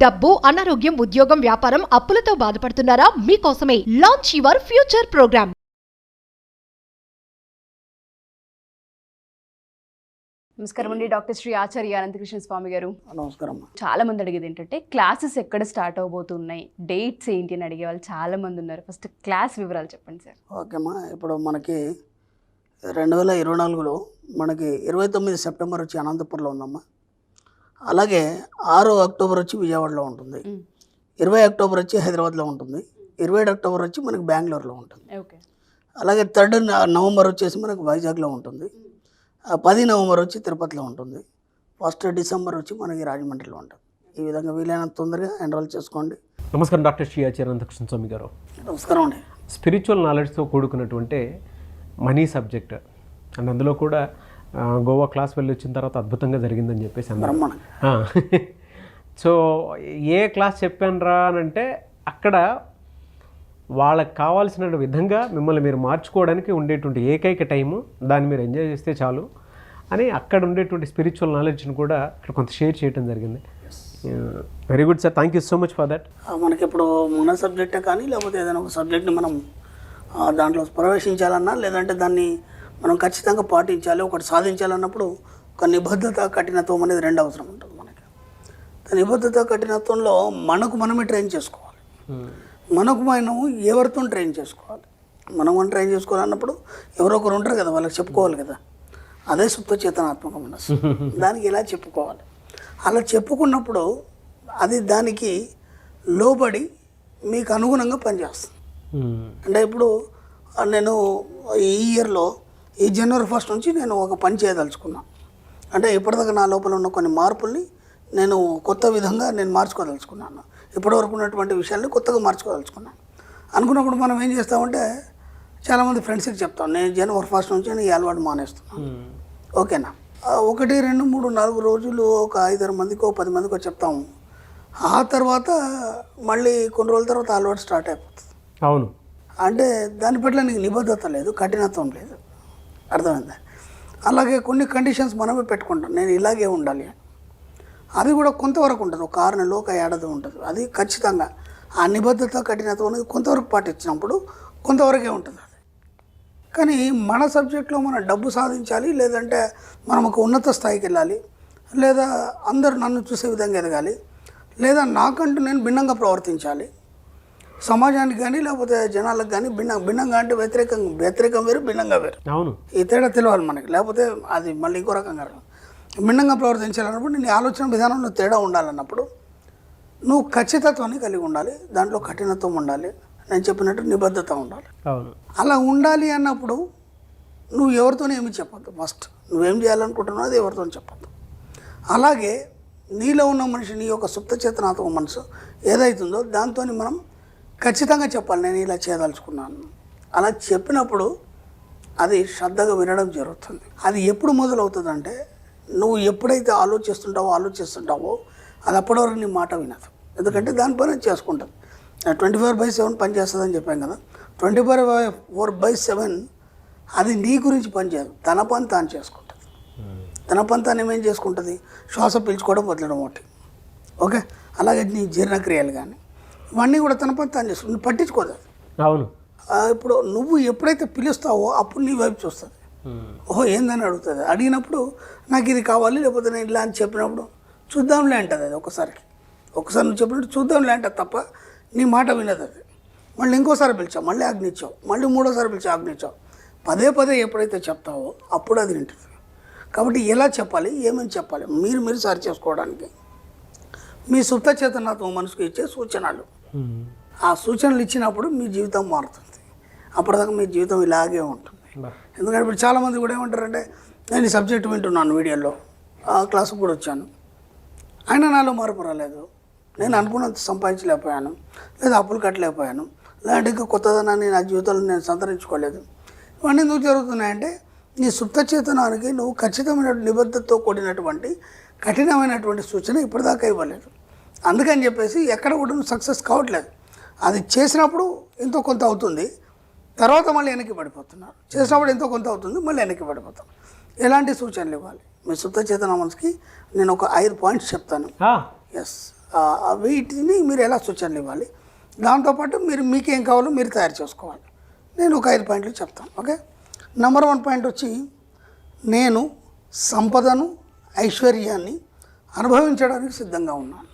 డబ్బు, అనారోగ్యం, ఉద్యోగం, వ్యాపారం, అప్పులతో బాధపడుతున్నారా? మీకోసమే లాంచ్ యువర్ ఫ్యూచర్ ప్రోగ్రామ్. నమస్కారం అండి, డాక్టర్ శ్రీ ఆచార్య అనంతకృష్ణ స్వామి గారు. నమస్కారం. చాలా మంది అడిగేది ఏంటంటే క్లాసెస్ ఎక్కడ స్టార్ట్ అవబోతున్నాయి, డేట్స్ ఏంటి అని అడిగే వాళ్ళు చాలా మంది ఉన్నారు. ఫస్ట్ క్లాస్ వివరాలు చెప్పండి సార్. ఓకేమ్మా, ఇప్పుడు మనకి 2024లో మనకి 29 సెప్టెంబర్ వచ్చి అనంతపురంలో ఉందమ్మా. అలాగే 6 అక్టోబర్ వచ్చి విజయవాడలో ఉంటుంది, 20 అక్టోబర్ వచ్చి హైదరాబాద్లో ఉంటుంది, 27 అక్టోబర్ వచ్చి మనకి బెంగళూరులో ఉంటుంది. ఓకే. అలాగే 3 నవంబర్ వచ్చేసి మనకు వైజాగ్లో ఉంటుంది, 10 నవంబర్ వచ్చి తిరుపతిలో ఉంటుంది, 1 డిసెంబర్ వచ్చి మనకి రాజమండ్రిలో ఉంటుంది. ఈ విధంగా వీలైనంత తొందరగా ఎన్రోల్ చేసుకోండి. నమస్కారం డాక్టర్ శ్రీ ఆచార్య అనంతకృష్ణ స్వామి గారు. నమస్కారం అండి. స్పిరిచువల్ నాలెడ్జ్తో కూడుకున్నటువంటి మనీ సబ్జెక్ట్ అండ్ అందులో కూడా గోవా క్లాస్ వెళ్ళి వచ్చిన తర్వాత అద్భుతంగా జరిగిందని చెప్పేసి అన్నారు. సో ఏ క్లాస్ చెప్పాను రా అని అంటే అక్కడ వాళ్ళకి కావాల్సిన విధంగా మిమ్మల్ని మీరు మార్చుకోవడానికి ఉండేటువంటి ఏకైక టైము, దాన్ని మీరు ఎంజాయ్ చేస్తే చాలు అని అక్కడ ఉండేటువంటి స్పిరిచువల్ నాలెడ్జ్ని కూడా ఇక్కడ కొంత షేర్ చేయడం జరిగింది. Very good sir, thank you so much for that. మనకి ఇప్పుడు మన సబ్జెక్టే కానీ లేకపోతే ఏదైనా ఒక సబ్జెక్ట్ని మనం దాంట్లో ప్రవేశించాలన్నా లేదంటే దాన్ని మనం ఖచ్చితంగా పాటించాలి, ఒకటి సాధించాలన్నప్పుడు ఒక నిబద్ధత, కఠినత్వం అనేది 2 అవసరం ఉంటుంది మనకి. నిబద్ధత, కఠినత్వంలో మనకు మనమే ట్రైన్ చేసుకోవాలి. మనకు మనం ఎవరితో ట్రైన్ చేసుకోవాలి, మనం ట్రైన్ చేసుకోవాలన్నప్పుడు ఎవరో ఒకరు ఉంటారు కదా, వాళ్ళకి చెప్పుకోవాలి కదా. అదే సుప్త చేతనాత్మక మనసు. దానికి ఎలా చెప్పుకోవాలి, అలా చెప్పుకున్నప్పుడు అది దానికి లోబడి మీకు అనుగుణంగా పనిచేస్తుంది. అంటే ఇప్పుడు నేను ఈ ఇయర్లో ఈ జనవరి 1 నుంచి నేను ఒక పని చేయదలుచుకున్నాను. అంటే ఇప్పటిదాకా నా లోపల ఉన్న కొన్ని మార్పుల్ని నేను కొత్త విధంగా నేను మార్చుకోదలుచుకున్నాను. ఇప్పటివరకు ఉన్నటువంటి విషయాల్ని కొత్తగా మార్చుకోదలుచుకున్నాను అనుకున్నప్పుడు మనం ఏం చేస్తామంటే చాలామంది ఫ్రెండ్స్కి చెప్తాం, నేను జనవరి 1 నుంచి నేను ఈ అలవాటు మానేస్తున్నాను. ఓకేనా, 1, 2, 3, 4 రోజులు ఒక 5-6 మందికో 10 మందికో చెప్తాము. ఆ తర్వాత మళ్ళీ కొన్ని రోజుల తర్వాత అలవాటు స్టార్ట్ అయిపోతుంది. అవును, అంటే దాని పట్ల నీకు నిబద్ధత లేదు, కఠినత్వం లేదు. అర్థమైందా? అలాగే కొన్ని కండిషన్స్ మనమే పెట్టుకుంటాం, నేను ఇలాగే ఉండాలి అని. అది కూడా కొంతవరకు ఉంటుంది, ఒక 6 నెలలు, ఒక ఏడాది ఉంటుంది. అది ఖచ్చితంగా ఆ నిబద్ధత, కఠినత్వం అనేది కొంతవరకు పాటించినప్పుడు కొంతవరకే ఉంటుంది అది. కానీ మన సబ్జెక్ట్లో మనం డబ్బు సాధించాలి, లేదంటే మనం ఒక ఉన్నత స్థాయికి వెళ్ళాలి, లేదా అందరూ నన్ను చూసే విధంగా ఎదగాలి, లేదా నాకంటూ నేను భిన్నంగా ప్రవర్తించాలి, సమాజానికి కానీ లేకపోతే జనాలకు కానీ భిన్నంగా అంటే వ్యతిరేకం వేరు, భిన్నంగా వేరు. అవును, ఈ తేడా తెలియాలి మనకి, లేకపోతే అది మళ్ళీ ఇంకో రకంగా భిన్నంగా ప్రవర్తించాలన్నప్పుడు నీ ఆలోచన విధానంలో తేడా ఉండాలన్నప్పుడు నువ్వు ఖచ్చితత్వాన్ని కలిగి ఉండాలి, దాంట్లో కఠినత్వం ఉండాలి, నేను చెప్పినట్టు నిబద్ధత ఉండాలి. అవును, అలా ఉండాలి అన్నప్పుడు నువ్వు ఎవరితోనే ఏమి చెప్పొద్దు. ఫస్ట్ నువ్వేం చేయాలనుకుంటున్నావు అది ఎవరితో చెప్పొద్దు. అలాగే నీలో ఉన్న మనిషి, నీ యొక్క సుప్త చేతనాత్మక మనసు ఏదైతుందో దాంతో మనం ఖచ్చితంగా చెప్పాలి, నేను ఇలా చేయదలుచుకున్నాను. అలా చెప్పినప్పుడు అది శ్రద్ధగా వినడం జరుగుతుంది. అది ఎప్పుడు మొదలవుతుందంటే నువ్వు ఎప్పుడైతే ఆలోచిస్తుంటావో అది అప్పటివరకు నీ మాట వినదు. ఎందుకంటే దానిపైన చేసుకుంటుంది. 24/7 పనిచేస్తుందని చెప్పాం కదా. 24/7 అది నీ గురించి పనిచేయదు, తన పని తాను చేసుకుంటుంది. తన పని తాను ఏమేం చేసుకుంటుంది, శ్వాస పీల్చుకోవడం వదలడం ఒకటి. ఓకే, అలాగే నీ జీర్ణక్రియలు కానీ ఇవన్నీ కూడా తన పని తాను చేసుకుంటుంది, పట్టించుకోదు. అవును, ఇప్పుడు నువ్వు ఎప్పుడైతే పిలుస్తావో అప్పుడు నీ వైపు చూస్తుంది. ఓహో ఏందని అడుగుతుంది. అడిగినప్పుడు నాకు ఇది కావాలి, లేకపోతే నేను ఇలా అని చెప్పినప్పుడు చూద్దాంలే అంటుంది. అది ఒకసారి నువ్వు చెప్పినట్టు చూద్దాంలే అంటుంది తప్ప నీ మాట వినదు అది. మళ్ళీ ఇంకోసారి పిలిచావు, మళ్ళీ ఆజ్ఞించావు, మళ్ళీ 3వసారి పిలిచావు, ఆజ్ఞించావు. పదే ఎప్పుడైతే చెప్తావో అప్పుడు అది వింటుంది. కాబట్టి ఎలా చెప్పాలి, ఏమేమి చెప్పాలి మీరు సరి చేసుకోవడానికి మీ సుప్త చేతనాత్మ మనసుకు ఇచ్చే సూచనలు. ఆ సూచనలు ఇచ్చినప్పుడు మీ జీవితం మారుతుంది. అప్పటిదాకా మీ జీవితం ఇలాగే ఉంటుంది. ఎందుకంటే ఇప్పుడు చాలామంది కూడా ఏమంటారంటే నేను ఈ సబ్జెక్ట్ వింటున్నాను, వీడియోలో ఆ క్లాసుకు కూడా వచ్చాను, అయినా నాలో మార్పు రాలేదు, నేను అనుకున్నంత సంపాదించలేకపోయాను, లేదా అప్పులు కట్టలేకపోయాను, లేదంటే ఇంకా కొత్తదనాన్ని నా జీవితంలో నేను సంతరించుకోలేదు. ఇవన్నీ ఎందుకు జరుగుతున్నాయంటే నీ సుప్త చేతనానికి నువ్వు ఖచ్చితమైన నిబద్ధతతో కూడినటువంటి కఠినమైనటువంటి సూచన ఇప్పటిదాకా ఇవ్వలేదు. అందుకని చెప్పేసి ఎక్కడ కూడా నువ్వు సక్సెస్ కావట్లేదు. అది చేసినప్పుడు ఎంతో కొంత అవుతుంది, తర్వాత మళ్ళీ వెనక్కి పడిపోతున్నారు. చేసినప్పుడు ఎంతో కొంత అవుతుంది, మళ్ళీ వెనక్కి పడిపోతాం. ఎలాంటి సూచనలు ఇవ్వాలి మీ సుప్త చేతన మనసుకి? నేను ఒక 5 పాయింట్స్ చెప్తాను. ఎస్, వీటిని మీరు ఎలా సూచనలు ఇవ్వాలి, దాంతోపాటు మీరు మీకేం కావాలో మీరు తయారు చేసుకోవాలి. నేను ఒక 5 పాయింట్లు చెప్తాను. ఓకే, నెంబర్ 1 పాయింట్ వచ్చి, నేను సంపదను ఐశ్వర్యాన్ని అనుభవించడానికి సిద్ధంగా ఉన్నాను.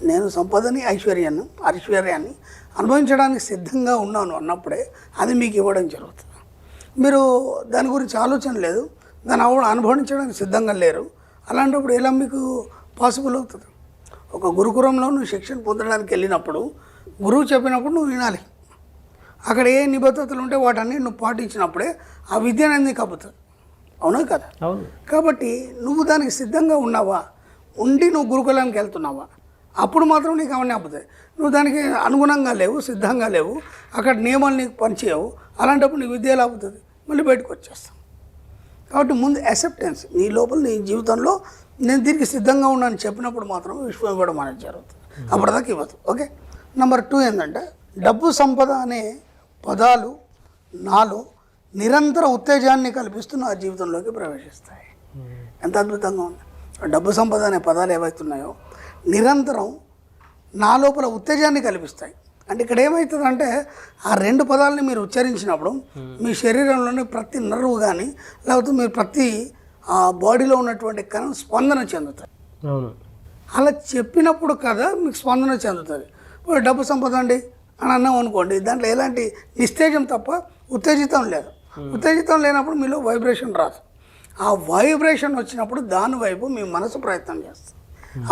నేను సంపదని ఐశ్వర్యాన్ని అనుభవించడానికి సిద్ధంగా ఉన్నాను అన్నప్పుడే అది మీకు ఇవ్వడం జరుగుతుంది. మీరు దాని గురించి ఆలోచన లేదు, దాన్ని అనుభవించడానికి సిద్ధంగా లేరు, అలాంటప్పుడు ఎలా మీకు పాసిబుల్ అవుతుంది? ఒక గురుకులంలో నువ్వు శిక్షణ పొందడానికి వెళ్ళినప్పుడు గురువు చెప్పినప్పుడు నువ్వు వినాలి. అక్కడ ఏ నిబద్ధతలు ఉంటే వాటన్ని నువ్వు పాటించినప్పుడే ఆ విద్య అనేది నీకు అబ్బుతుంది. అవునా కదా? అవును. కాబట్టి నువ్వు దానికి సిద్ధంగా ఉన్నావా, ఉండి నువ్వు గురుకులానికి వెళ్తున్నావా, అప్పుడు మాత్రం నీకు అవన్నీ అబ్బుతాయి. నువ్వు దానికి అనుగుణంగా లేవు, సిద్ధంగా లేవు, అక్కడ నియమాలు నీకు పనిచేయవు, అలాంటప్పుడు నీకు విద్య ఎలా అవుతుంది? మళ్ళీ బయటకు వచ్చేస్తాం. కాబట్టి ముందు యాక్సెప్టెన్స్, నీ లోపల నీ జీవితంలో నేను దీనికి సిద్ధంగా ఉన్నాను చెప్పినప్పుడు మాత్రం విశ్వం ఇవ్వడం అనేది జరుగుతుంది. అప్పటిదాకా ఇవ్వదు. ఓకే, నెంబర్ 2 ఏంటంటే, డబ్బు సంపద అనే పదాలు నాలో నిరంతర ఉత్తేజాన్ని కల్పిస్తూ నా జీవితంలోకి ప్రవేశిస్తాయి. ఎంత అద్భుతంగా ఉంది! డబ్బు సంపద అనే పదాలు ఏవైతున్నాయో నిరంతరం నా లోపల ఉత్తేజాన్ని కల్పిస్తాయి. అంటే ఇక్కడ ఏమవుతుందంటే, ఆ 2 పదాలని మీరు ఉచ్చరించినప్పుడు మీ శరీరంలోని ప్రతి నర్వ్ కానీ లేకపోతే మీరు ప్రతి బాడీలో ఉన్నటువంటి కణం స్పందన చెందుతాయి. అవును. అలా చెప్పినప్పుడు కదా మీకు స్పందన చెందుతుంది. ఇప్పుడు డబ్బు సంపద అండి అని అన్నాం అనుకోండి, దాంట్లో ఎలాంటి నిస్తేజం తప్ప ఉత్తేజితం లేదు. ఉత్తేజితం లేనప్పుడు మీలో వైబ్రేషన్ రాదు. ఆ వైబ్రేషన్ వచ్చినప్పుడు దాని వైపు మీ మనసు ప్రయత్నం చేస్తుంది.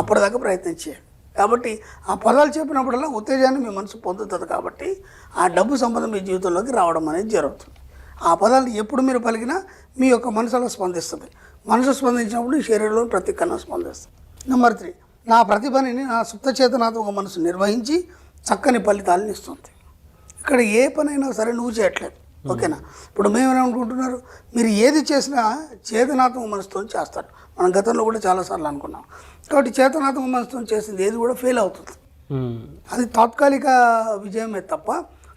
అప్పటిదాకా ప్రయత్నం చేయాలి. కాబట్టి ఆ పదాలు చెప్పినప్పుడల్లా ఉత్తేజాన్ని మీ మనసు పొందుతుంది. కాబట్టి ఆ డబ్బు సంపద మీ జీవితంలోకి రావడం అనేది జరుగుతుంది. ఆ పదాలు ఎప్పుడు మీరు పలికినా మీ యొక్క మనసులో స్పందిస్తుంది. మనసు స్పందించినప్పుడు ఈ శరీరంలో ప్రతి కణం స్పందిస్తుంది. నెంబర్ 3, నా ప్రతిభని నా సుప్త చేతనాత్మక మనసు నిర్వహించి చక్కని ఫలితాలను ఇస్తుంది. ఇక్కడ ఏ పనైనా సరే నువ్వు చేయట్లేదు. ఓకేనా? ఇప్పుడు మేమేమనుకుంటున్నారు, మీరు ఏది చేసినా చేతనాత్మక మనసుతో చేస్తారు. మనం గతంలో కూడా చాలాసార్లు అనుకున్నాం. కాబట్టి చేతనాత్మక మనసుతో చేసింది ఏది కూడా ఫెయిల్ అవుతుంది. అది తాత్కాలిక విజయమే తప్ప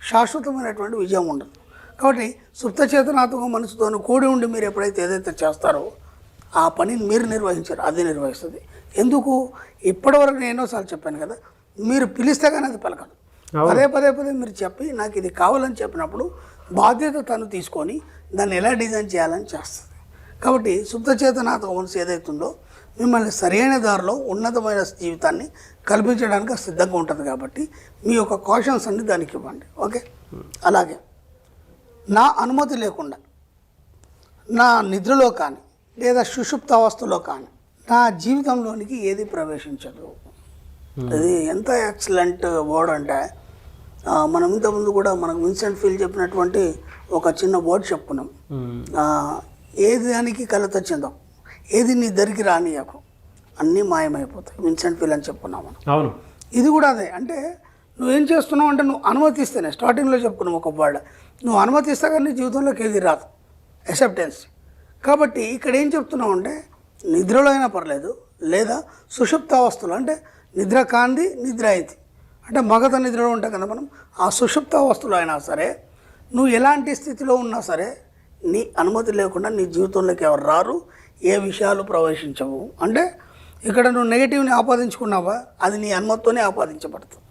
శాశ్వతమైనటువంటి విజయం ఉండదు. కాబట్టి సుప్త చేతనాత్మక మనసుతో కూడి ఉండి మీరు ఎప్పుడైతే ఏదైతే చేస్తారో ఆ పనిని మీరు నిర్వహించారు, అది నిర్వహిస్తుంది. ఎందుకు? ఇప్పటివరకు నేను ఎన్నోసార్లు చెప్పాను కదా, మీరు పిలిస్తే కానీ అది పలకదు. పదే మీరు చెప్పి నాకు ఇది కావాలని చెప్పినప్పుడు బాధ్యత తను తీసుకొని దాన్ని ఎలా డిజైన్ చేయాలని చేస్తుంది. కాబట్టి సుప్త చేతనాత్మక మనసు ఏదైతుందో మిమ్మల్ని సరైన దారిలో ఉన్నతమైన జీవితాన్ని కల్పించడానికి సిద్ధంగా ఉంటుంది. కాబట్టి మీ యొక్క కాషన్స్ అన్ని దానికి ఇవ్వండి. ఓకే, అలాగే నా అనుమతి లేకుండా నా నిద్రలో కానీ లేదా సుషుప్త అవస్థలో కానీ నా జీవితంలోనికి ఏది ప్రవేశించదు. అది ఎంత ఎక్సలెంట్ వర్డ్ అంటే, మనం ఇంతకుముందు కూడా మనకు విన్సెంట్ ఫీల్ చెప్పినటువంటి ఒక చిన్న వర్డ్ చెప్పుకున్నాం, ఏది దానికి కలత చెందాం, ఏది నీ దరికి రానియకు, అన్నీ మాయమైపోతాయి. విన్సెంట్ ఫీల్ అని చెప్పుకున్నాం మనం. అవును. ఇది కూడా అదే. అంటే నువ్వేం చేస్తున్నావు అంటే, నువ్వు అనుమతిస్తేనే, స్టార్టింగ్లో చెప్పుకున్నాం ఒక వర్డ్, నువ్వు అనుమతిస్తే కానీ నీ జీవితంలోకి ఏది రాదు, యాక్సెప్టెన్స్. కాబట్టి ఇక్కడ ఏం చెప్తున్నావు అంటే, నిద్రలో అయినా పర్లేదు, లేదా సుషుప్త అవస్థలో, అంటే నిద్ర కాంది నిద్ర అయింది అంటే మగత నిద్రలో ఉంటాం కదా మనం, ఆ సుషుప్త అవస్థలో అయినా సరే నువ్వు ఎలాంటి స్థితిలో ఉన్నా సరే నీ అనుమతి లేకుండా నీ జీవితంలోకి ఎవరు రారు, ఏ విషయాలు ప్రవేశించవు. అంటే ఇక్కడ నువ్వు నెగిటివ్ని ఆపాదించుకున్నావా, అది నీ అనుమతితోనే ఆపాదించబడుతుంది.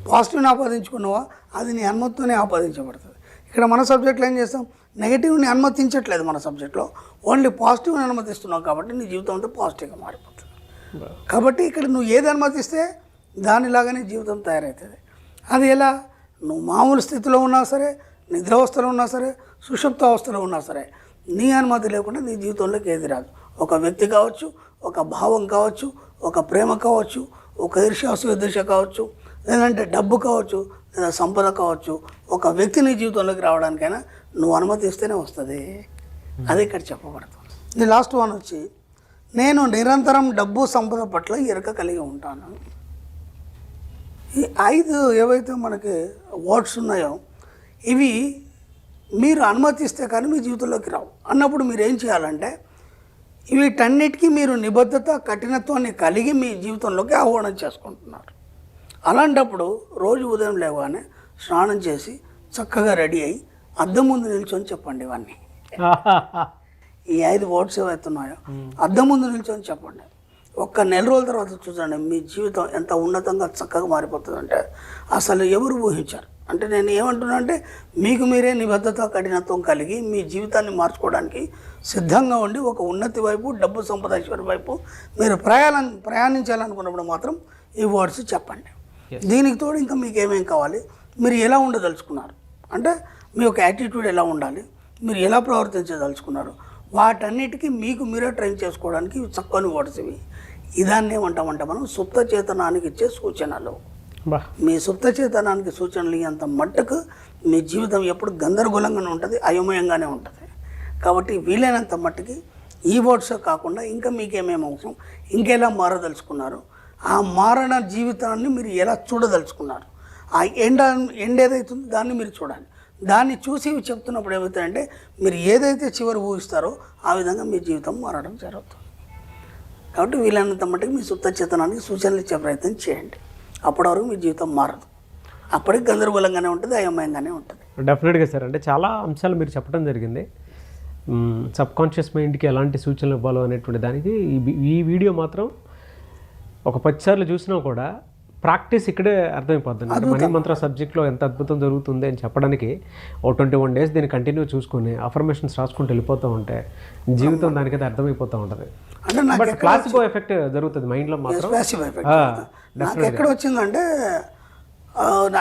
పాజిటివ్ని ఆపాదించుకున్నావా, అది నీ అనుమతితోనే ఆపాదించబడుతుంది. ఇక్కడ మన సబ్జెక్ట్లో ఏం చేస్తాం, నెగిటివ్ని అనుమతించట్లేదు మన సబ్జెక్ట్లో, ఓన్లీ పాజిటివ్ని అనుమతిస్తున్నావు. కాబట్టి నీ జీవితం అంతా పాజిటివ్గా మారిపోతుంది. కాబట్టి ఇక్కడ నువ్వు ఏది అనుమతిస్తే దానిలాగానే జీవితం తయారవుతుంది. అది ఎలా? నువ్వు మామూలు స్థితిలో ఉన్నా సరే, నిద్రావస్థలో ఉన్నా సరే, సుషుప్త అవస్థలో ఉన్నా సరే, నీ అనుమతి లేకుండా నీ జీవితంలోకి ఏది రాదు. ఒక వ్యక్తి కావచ్చు, ఒక భావం కావచ్చు, ఒక ప్రేమ కావచ్చు, ఒక ఈర్ష్యాస కావచ్చు, లేదంటే డబ్బు కావచ్చు, లేదా సంపద కావచ్చు, ఒక వ్యక్తి నీ జీవితంలోకి రావడానికైనా నువ్వు అనుమతిస్తేనే వస్తుంది. అది ఇక్కడ చెప్పబడుతుంది. ఈ లాస్ట్ వన్ వచ్చి, నేను నిరంతరం డబ్బు సంపద పట్ల ఎరుక కలిగి ఉంటాను. ఈ 5 ఏవైతే మనకి వర్డ్స్ ఉన్నాయో ఇవి మీరు అనుమతిస్తే కానీ మీ జీవితంలోకి రావు. అన్నప్పుడు మీరు ఏం చేయాలంటే, వీటన్నిటికీ మీరు నిబద్ధత, కఠినత్వాన్ని కలిగి మీ జీవితంలోకి ఆహ్వానం చేసుకుంటున్నారు. అలాంటప్పుడు రోజు ఉదయం లేవగానే స్నానం చేసి చక్కగా రెడీ అయ్యి అద్దం ముందు నిల్చొని చెప్పండి ఇవన్నీ. ఈ 5 వర్డ్స్ ఏవైతున్నాయో అద్దం ముందు నిల్చొని చెప్పండి. ఒక్క నెల రోజుల తర్వాత చూడండి మీ జీవితం ఎంత ఉన్నతంగా చక్కగా మారిపోతుందంటే అసలు ఎవరు ఊహించారు. అంటే నేను ఏమంటున్నా అంటే మీకు మీరే నిబద్ధత కఠినత్వం కలిగి మీ జీవితాన్ని మార్చుకోవడానికి సిద్ధంగా ఉండి ఒక ఉన్నతి వైపు డబ్బు సంపద ఐశ్వర్యం వైపు మీరు ప్రయాణించాలనుకున్నప్పుడు మాత్రం ఈ వర్డ్స్ చెప్పండి. దీనికి తోడు ఇంకా మీకు ఏమేం కావాలి, మీరు ఎలా ఉండదలుచుకున్నారు, అంటే మీ యొక్క యాటిట్యూడ్ ఎలా ఉండాలి, మీరు ఎలా ప్రవర్తించదలుచుకున్నారు, వాటన్నిటికీ మీకు మీరే ట్రైన్ చేసుకోవడానికి చక్కని వర్డ్స్ ఇవి. ఇదాన్ని ఏమంటామంటే మనం సుప్త చేతనానికి ఇచ్చే సూచనలు. మీ సుప్త చేతనానికి సూచనలు అంత మట్టుకు మీ జీవితం ఎప్పుడు గందరగోళంగానే ఉంటుంది, అయోమయంగానే ఉంటుంది. కాబట్టి వీలైనంత మట్టుకి ఈ వర్డ్స్ కాకుండా ఇంకా మీకేమేమి అవసరం, ఇంకెలా మారదలుచుకున్నారు, ఆ మారణ జీవితాన్ని మీరు ఎలా చూడదలుచుకున్నారు, ఆ ఎండ్ ఏదైతుందో దాన్ని మీరు చూడాలి. దాన్ని చూసి చెప్తున్నప్పుడు ఏమవుతాయంటే మీరు ఏదైతే చివరి ఊహిస్తారో ఆ విధంగా మీ జీవితం మారడం జరుగుతుంది. కాబట్టి వీలైనంత మట్టుకు మీ సుప్త చేతనానికి సూచనలు ఇచ్చే ప్రయత్నం చేయండి. అప్పటి వరకు మీ జీవితం మారదు, అప్పటికి గందరగోళంగానే ఉంటుంది, అయోమయంగానే ఉంటుంది. డెఫినెట్గా సార్, అంటే చాలా అంశాలు మీరు చెప్పడం జరిగింది. సబ్ కాన్షియస్ మైండ్కి ఎలాంటి సూచనలు ఇవ్వాలో అనేటువంటి దానికి ఈ వీడియో మాత్రం ఒక 10 సార్లు చూసినా కూడా ప్రాక్టీస్ ఇక్కడే అర్థమైపోతుంది. అంటే మనీ మంత్ర సబ్జెక్ట్లో ఎంత అద్భుతం జరుగుతుంది అని చెప్పడానికి ఓ 21 డేస్ దీన్ని కంటిన్యూ చూసుకొని అఫర్మేషన్స్ రాసుకుంటూ వెళ్ళిపోతూ ఉంటే జీవితం దానికైతే అర్థమైపోతూ ఉంటుంది. బట్ ప్లాసిబో ఎఫెక్ట్ జరుగుతుంది మైండ్లో మాత్రం. నాకు ఎక్కడ వచ్చిందంటే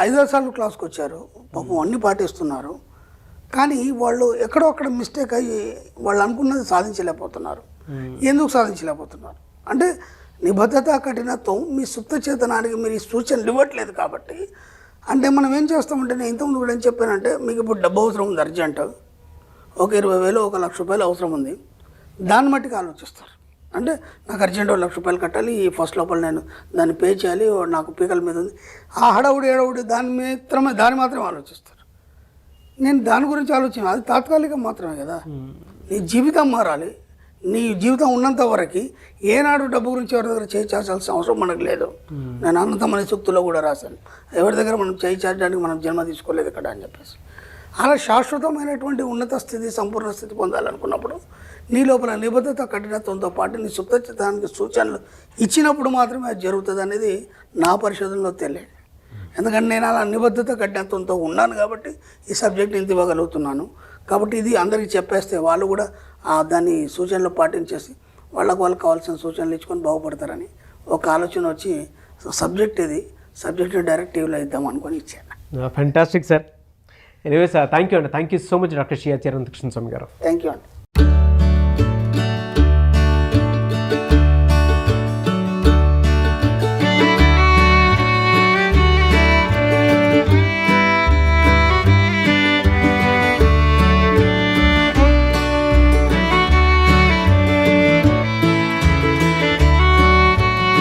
5 సార్లు క్లాస్కి వచ్చారు, పాపం అన్నీ పాటిస్తున్నారు, కానీ వాళ్ళు ఎక్కడో అక్కడ మిస్టేక్ అయ్యి వాళ్ళు అనుకున్నది సాధించలేకపోతున్నారు. ఎందుకు సాధించలేకపోతున్నారు అంటే నిబద్ధత కఠినత్వం మీ సుప్త చేతనానికి మీరు ఈ సూచనలు ఇవ్వట్లేదు. కాబట్టి అంటే మనం ఏం చేస్తామంటే నేను ఇంతకుముందు కూడా ఏం చెప్పానంటే మీకు ఇప్పుడు డబ్బు అవసరం ఉంది అర్జెంట్, ఒక 20,000 1,00,000 అవసరం ఉంది, దాన్ని మట్టికి ఆలోచిస్తారు. అంటే నాకు అర్జెంట్ 1,00,000 కట్టాలి, ఈ ఫస్ట్ లోపల నేను దాన్ని పే చేయాలి, నాకు పీకల మీద ఉంది, ఆ హడావుడి దాన్ని మాత్రమే ఆలోచిస్తారు. నేను దాని గురించి ఆలోచన అది తాత్కాలికం మాత్రమే కదా. నీ జీవితం మారాలి, నీ జీవితం ఉన్నంత వరకు ఏనాడు డబ్బు గురించి ఎవరి దగ్గర చేయి చాచాల్సిన అవసరం మనకు లేదు. నేను అనంతమని సూక్తులో కూడా రాశాను, ఎవరి దగ్గర మనం చేయి చాచడానికి మనం జన్మ తీసుకోలేదు ఇక్కడ అని చెప్పేసి. అలా శాశ్వతమైనటువంటి ఉన్నత స్థితి సంపూర్ణ స్థితి పొందాలనుకున్నప్పుడు నీ లోపల నిబద్ధత కఠినత్వంతో పాటు నీ సుప్త చిత్తానికి సూచనలు ఇచ్చినప్పుడు మాత్రమే అది జరుగుతుంది అనేది నా పరిశోధనలో తెలియదు. ఎందుకంటే నేను అలా నిబద్ధత కఠినత్వంతో ఉన్నాను కాబట్టి ఈ సబ్జెక్ట్ ఇంత ఇవ్వగలుగుతున్నాను. కాబట్టి ఇది అందరికీ చెప్పేస్తే వాళ్ళు కూడా దాన్ని సూచనలు పాటించేసి వాళ్ళకు కావాల్సిన సూచనలు ఇచ్చుకొని బాగుపడతారని ఒక ఆలోచన వచ్చి సబ్జెక్ట్ డైరెక్టివ్లో ఇద్దాం అనుకొని ఇచ్చాను. Fantastic sir. Anyway sir, thank you అండి. Thank you so much doctor Shri Acharya Anantakrishna Swami గారు. థ్యాంక్ యూ అండి.